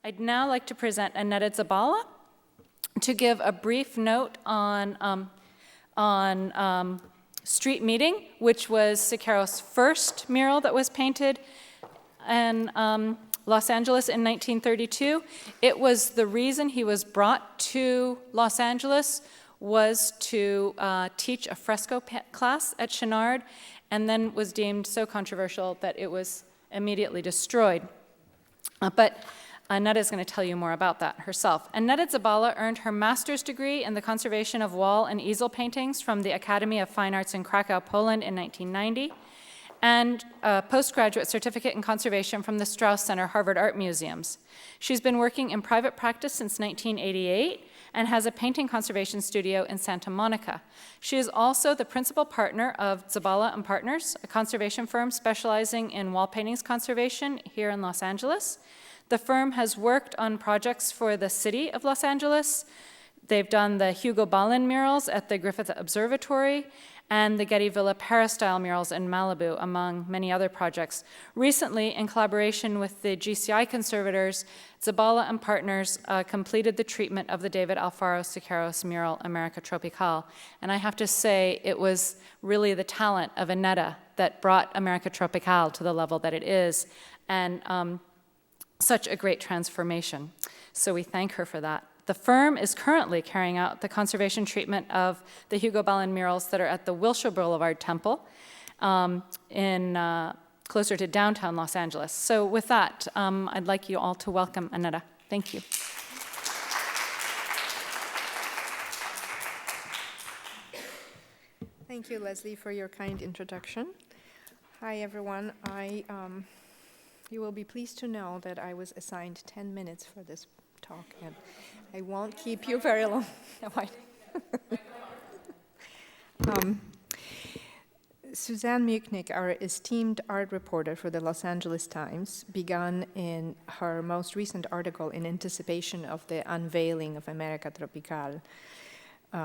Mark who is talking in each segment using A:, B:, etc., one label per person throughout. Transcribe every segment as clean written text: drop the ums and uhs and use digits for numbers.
A: I'd now like to present Annetta Zabala to give a brief note on Street Meeting, which was Siqueiros' first mural that was painted in Los Angeles in 1932. It was the reason he was brought to Los Angeles was to teach a fresco class at Chenard, and then was deemed so controversial that it was immediately destroyed. But Annetta is going to tell you more about that herself. Annetta Zabala earned her master's degree in the conservation of wall and easel paintings from the Academy of Fine Arts in Krakow, Poland in 1990, and a postgraduate certificate in conservation from the Strauss Center, Harvard Art Museums. She's been working in private practice since 1988 and has a painting conservation studio in Santa Monica. She is also the principal partner of Zabala and Partners, a conservation firm specializing in wall paintings conservation here in Los Angeles. The firm has worked on projects for the city of Los Angeles. They've done the Hugo Ballin murals at the Griffith Observatory and the Getty Villa Peristyle murals in Malibu, among many other projects. Recently, in collaboration with the GCI conservators, Zabala and Partners completed the treatment of the David Alfaro Siqueiros mural, America Tropical. And I have to say, it was really the talent of Annetta that brought America Tropical to the level that it is, and such a great transformation. So we thank her for that. The firm is currently carrying out the conservation treatment of the Hugo Ballin murals that are at the Wilshire Boulevard Temple closer to downtown Los Angeles. So with that, I'd like you all to welcome Annetta. Thank you.
B: Thank you, Leslie, for your kind introduction. Hi, everyone. You will be pleased to know that I was assigned 10 minutes for this talk, and I won't keep you very long. Suzanne Muchnick, our esteemed art reporter for the Los Angeles Times, began in her most recent article in anticipation of the unveiling of America Tropical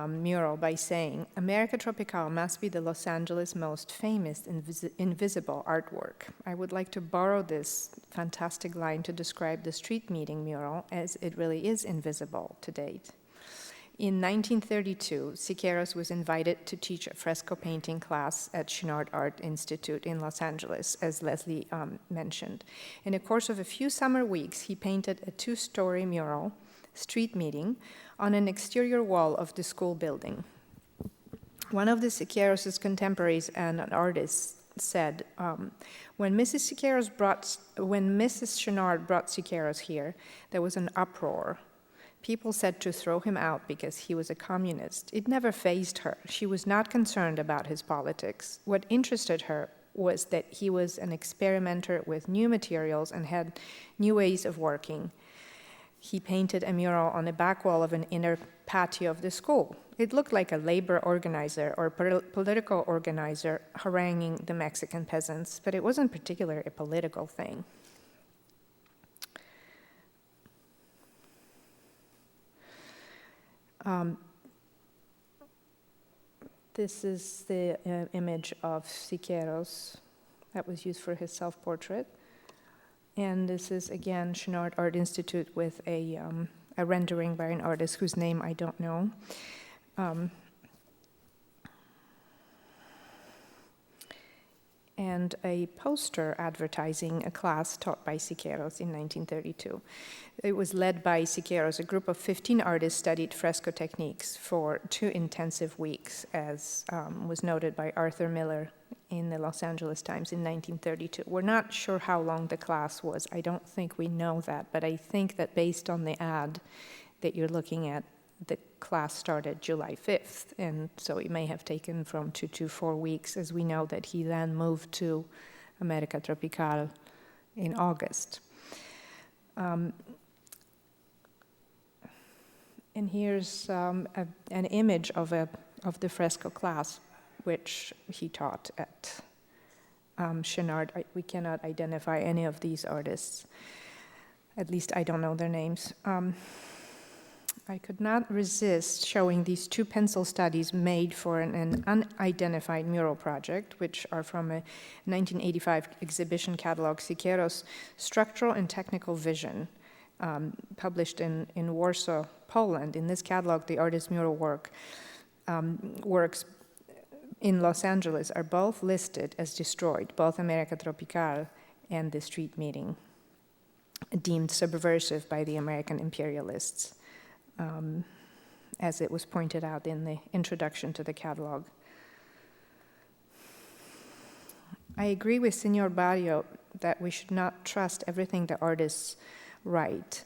B: mural by saying, America Tropical must be the Los Angeles most famous invisible artwork. I would like to borrow this fantastic line to describe the Street Meeting mural, as it really is invisible to date. In 1932, Siqueiros was invited to teach a fresco painting class at Chenard Art Institute in Los Angeles, as Leslie mentioned. In the course of a few summer weeks, he painted a 2-story mural, Street Meeting, on an exterior wall of the school building. One of the Siqueiros' contemporaries and an artist said, when Mrs. Chenard brought Siqueiros here, there was an uproar. People said to throw him out because he was a communist. It never fazed her. She was not concerned about his politics. What interested her was that he was an experimenter with new materials and had new ways of working. He painted a mural on the back wall of an inner patio of the school. It looked like a labor organizer or political organizer haranguing the Mexican peasants, but it wasn't particularly a political thing. This is the image of Siqueiros that was used for his self-portrait. And this is, again, Chenard Art Institute with a rendering by an artist whose name I don't know. And a poster advertising a class taught by Siqueiros in 1932. It was led by Siqueiros. A group of 15 artists studied fresco techniques for 2 intensive weeks, as was noted by Arthur Miller in the Los Angeles Times in 1932. We're not sure how long the class was. I don't think we know that, but I think that based on the ad that you're looking at, the class started July 5th, and so it may have taken from 2 to 4 weeks, as we know that he then moved to America Tropical in August. And here's an image of the fresco class which he taught at Chenard. We cannot identify any of these artists. At least I don't know their names. I could not resist showing these 2 pencil studies made for an unidentified mural project, which are from a 1985 exhibition catalog, Siqueiros' Structural and Technical Vision, published in Warsaw, Poland. In this catalog, the artist's mural works in Los Angeles are both listed as destroyed, both America Tropical and the street meeting, deemed subversive by the American imperialists, as it was pointed out in the introduction to the catalog. I agree with Senor Barrio that we should not trust everything the artists write,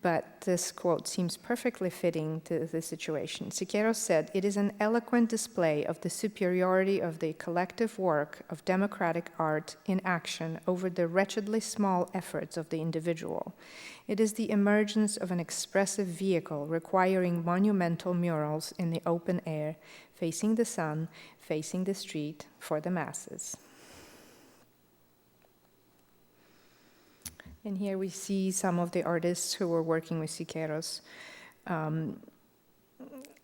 B: but this quote seems perfectly fitting to the situation. Siqueiros said, "It is an eloquent display of the superiority of the collective work of democratic art in action over the wretchedly small efforts of the individual. It is the emergence of an expressive vehicle requiring monumental murals in the open air, facing the sun, facing the street, for the masses." And here we see some of the artists who were working with Siqueiros.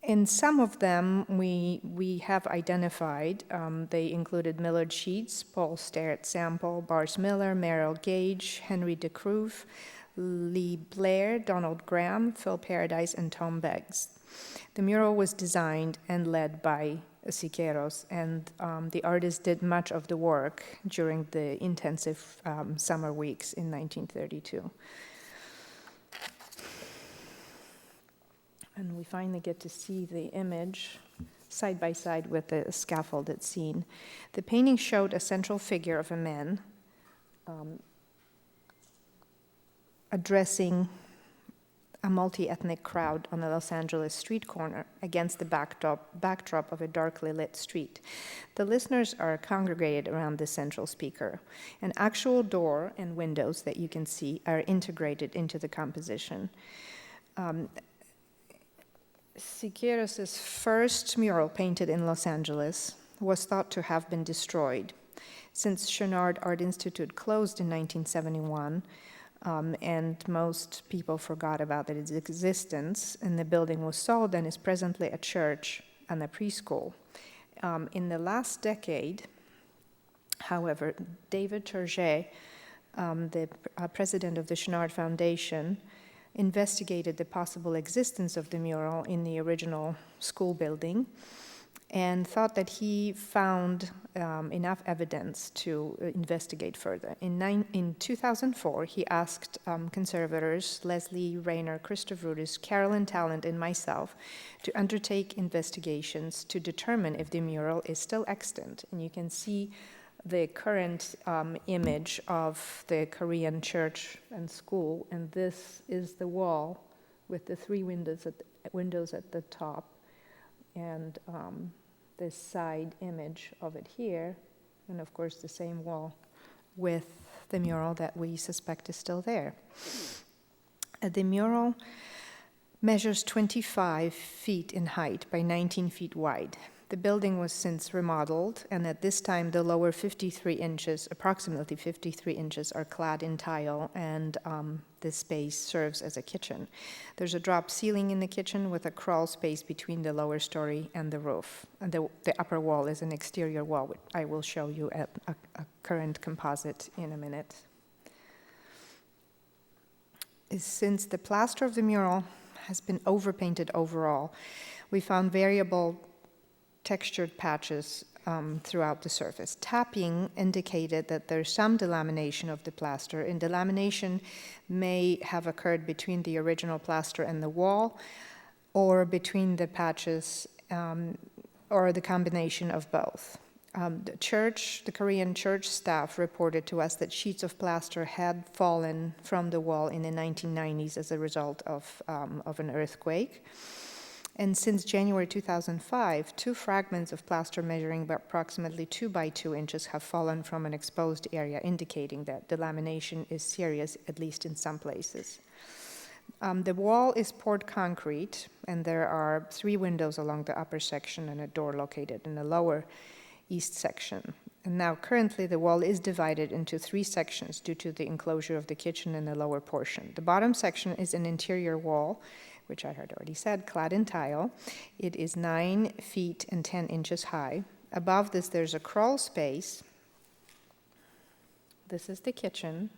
B: In some of them, we have identified. They included Millard Sheets, Paul Sterrett Sample, Bars Miller, Merrill Gage, Henry de Kruif, Lee Blair, Donald Graham, Phil Paradise, and Tom Beggs. The mural was designed and led by Siqueiros, and the artist did much of the work during the intensive summer weeks in 1932. And we finally get to see the image side by side with the scaffolded scene. The painting showed a central figure of a man addressing a multi-ethnic crowd on a Los Angeles street corner against the backdrop of a darkly lit street. The listeners are congregated around the central speaker. An actual door and windows that you can see are integrated into the composition. Siqueiros' first mural painted in Los Angeles was thought to have been destroyed. Since Chouinard Art Institute closed in 1971, and most people forgot about its existence, and the building was sold and is presently a church and a preschool. In the last decade, however, David Turget, the president of the Chouinard Foundation, investigated the possible existence of the mural in the original school building and thought that he found enough evidence to investigate further. In 2004, he asked conservators Leslie Rayner, Christopher Rudis, Carolyn Talent, and myself to undertake investigations to determine if the mural is still extant. And you can see the current image of the Korean church and school, and this is the wall with the three windows at the top, and this side image of it here, and of course the same wall with the mural that we suspect is still there. The mural measures 25 feet in height by 19 feet wide. The building was since remodeled, and at this time the lower 53 inches, approximately 53 inches, are clad in tile, and this space serves as a kitchen. There's a drop ceiling in the kitchen with a crawl space between the lower story and the roof. And the upper wall is an exterior wall, which I will show you at a current composite in a minute. Since the plaster of the mural has been overpainted overall, we found variable textured patches throughout the surface. Tapping indicated that there's some delamination of the plaster, and delamination may have occurred between the original plaster and the wall, or between the patches, or the combination of both. The Korean church staff reported to us that sheets of plaster had fallen from the wall in the 1990s as a result of an earthquake. And since January 2005, 2 fragments of plaster measuring approximately 2 by 2 inches have fallen from an exposed area, indicating that delamination is serious, at least in some places. The wall is poured concrete, and there are 3 windows along the upper section and a door located in the lower east section. And now currently the wall is divided into 3 sections due to the enclosure of the kitchen in the lower portion. The bottom section is an interior wall, which I had already said, clad in tile. It is 9 feet and 10 inches high. Above this, there's a crawl space. This is the kitchen.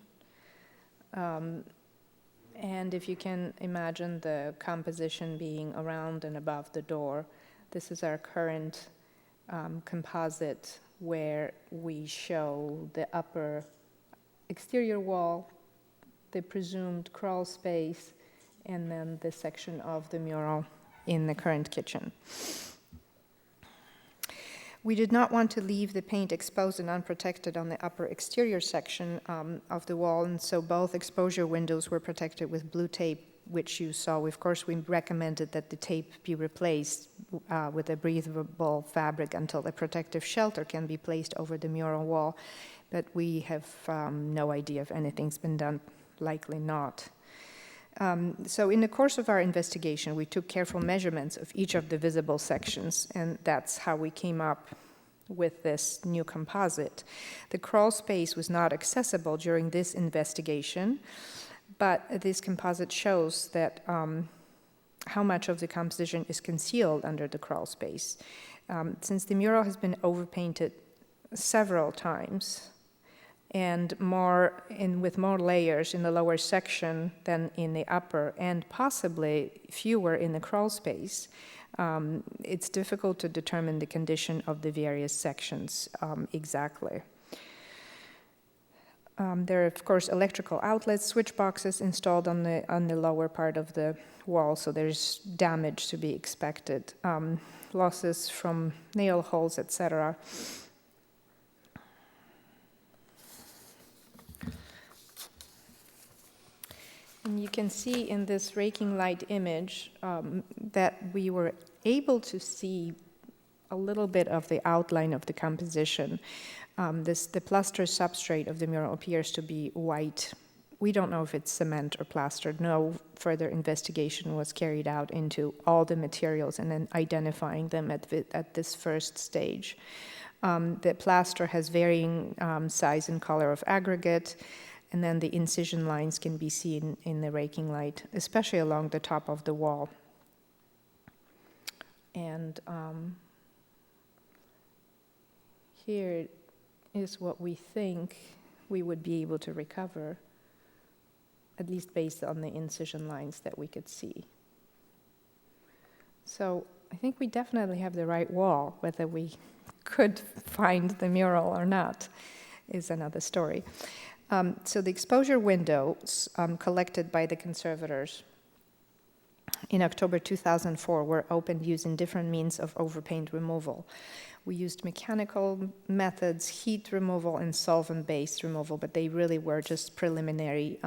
B: And if you can imagine the composition being around and above the door, this is our current composite where we show the upper exterior wall, the presumed crawl space, and then the section of the mural in the current kitchen. We did not want to leave the paint exposed and unprotected on the upper exterior section of the wall, and so both exposure windows were protected with blue tape, which you saw. Of course, we recommended that the tape be replaced with a breathable fabric until a protective shelter can be placed over the mural wall, but we have no idea if anything's been done, likely not. So in the course of our investigation, we took careful measurements of each of the visible sections, and that's how we came up with this new composite. The crawl space was not accessible during this investigation, but this composite shows that how much of the composition is concealed under the crawl space. Since the mural has been overpainted several times, and with more layers in the lower section than in the upper, and possibly fewer in the crawl space, it's difficult to determine the condition of the various sections exactly. There are, of course, electrical outlets, switch boxes installed on the lower part of the wall, so there's damage to be expected, losses from nail holes, etc. And you can see in this raking light image that we were able to see a little bit of the outline of the composition. The plaster substrate of the mural appears to be white. We don't know if it's cement or plaster. No further investigation was carried out into all the materials and then identifying them at this first stage. The plaster has varying size and color of aggregate, and then the incision lines can be seen in the raking light, especially along the top of the wall. And here is what we think we would be able to recover, at least based on the incision lines that we could see. So I think we definitely have the right wall. Whether we could find the mural or not is another story. So the exposure windows collected by the conservators in October 2004 were opened using different means of overpaint removal. We used mechanical methods, heat removal, and solvent-based removal, but they really were just preliminary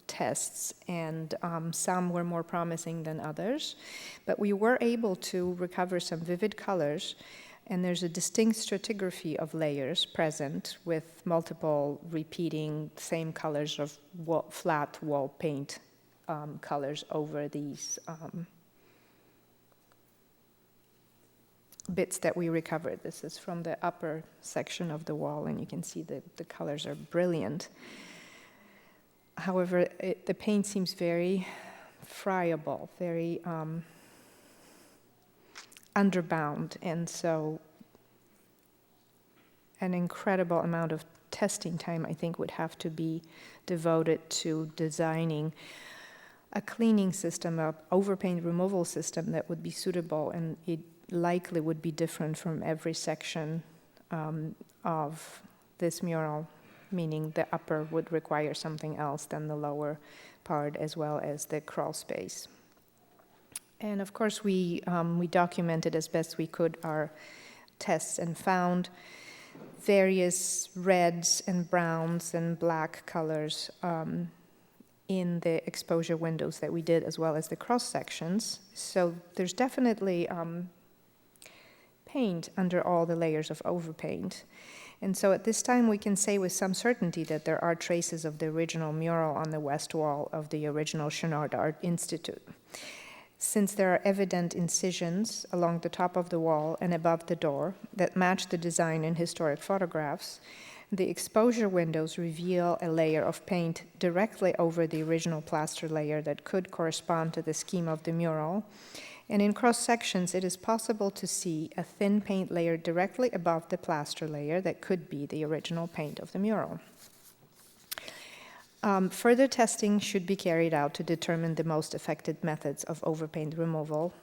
B: tests, and some were more promising than others. But we were able to recover some vivid colors, and there's a distinct stratigraphy of layers present with multiple repeating same colors of flat wall paint colors over these bits that we recovered. This is from the upper section of the wall, and you can see the colors are brilliant. However, the paint seems very friable, very underbound, and so an incredible amount of testing time, I think, would have to be devoted to designing a cleaning system, a overpaint removal system that would be suitable, and it likely would be different from every section of this mural, meaning the upper would require something else than the lower part, as well as the crawl space. And of course, we documented as best we could our tests and found various reds and browns and black colors in the exposure windows that we did, as well as the cross sections. So there's definitely paint under all the layers of overpaint. And so at this time, we can say with some certainty that there are traces of the original mural on the west wall of the original Chouinard Art Institute. Since there are evident incisions along the top of the wall and above the door that match the design in historic photographs, the exposure windows reveal a layer of paint directly over the original plaster layer that could correspond to the scheme of the mural. And in cross sections, it is possible to see a thin paint layer directly above the plaster layer that could be the original paint of the mural. Further testing should be carried out to determine the most effective methods of overpaint removal.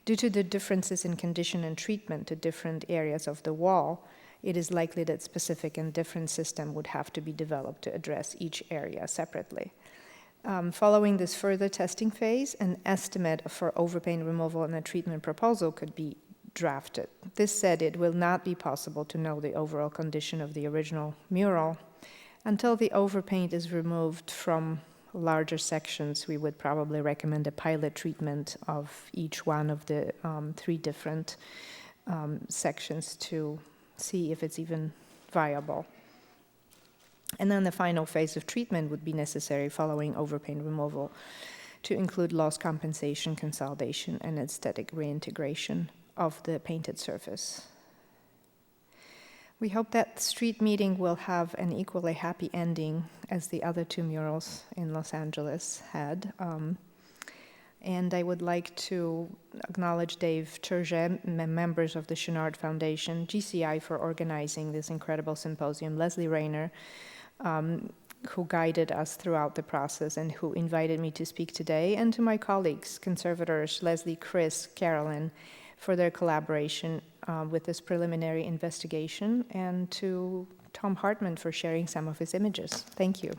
B: Due to the differences in condition and treatment to different areas of the wall, it is likely that specific and different system would have to be developed to address each area separately. Following this further testing phase, an estimate for overpaint removal and a treatment proposal could be drafted. This said, it will not be possible to know the overall condition of the original mural until the overpaint is removed from larger sections. We would probably recommend a pilot treatment of each one of the 3 different sections to see if it's even viable. And then the final phase of treatment would be necessary following overpaint removal to include loss compensation, consolidation, and aesthetic reintegration of the painted surface. We hope that street meeting will have an equally happy ending as the other 2 murals in Los Angeles had. And I would like to acknowledge Dave Turget, members of the Chenard Foundation, GCI for organizing this incredible symposium, Leslie Rayner, who guided us throughout the process and who invited me to speak today, and to my colleagues, conservators Leslie, Chris, Carolyn, for their collaboration with this preliminary investigation, and to Tom Hartman for sharing some of his images. Thank you.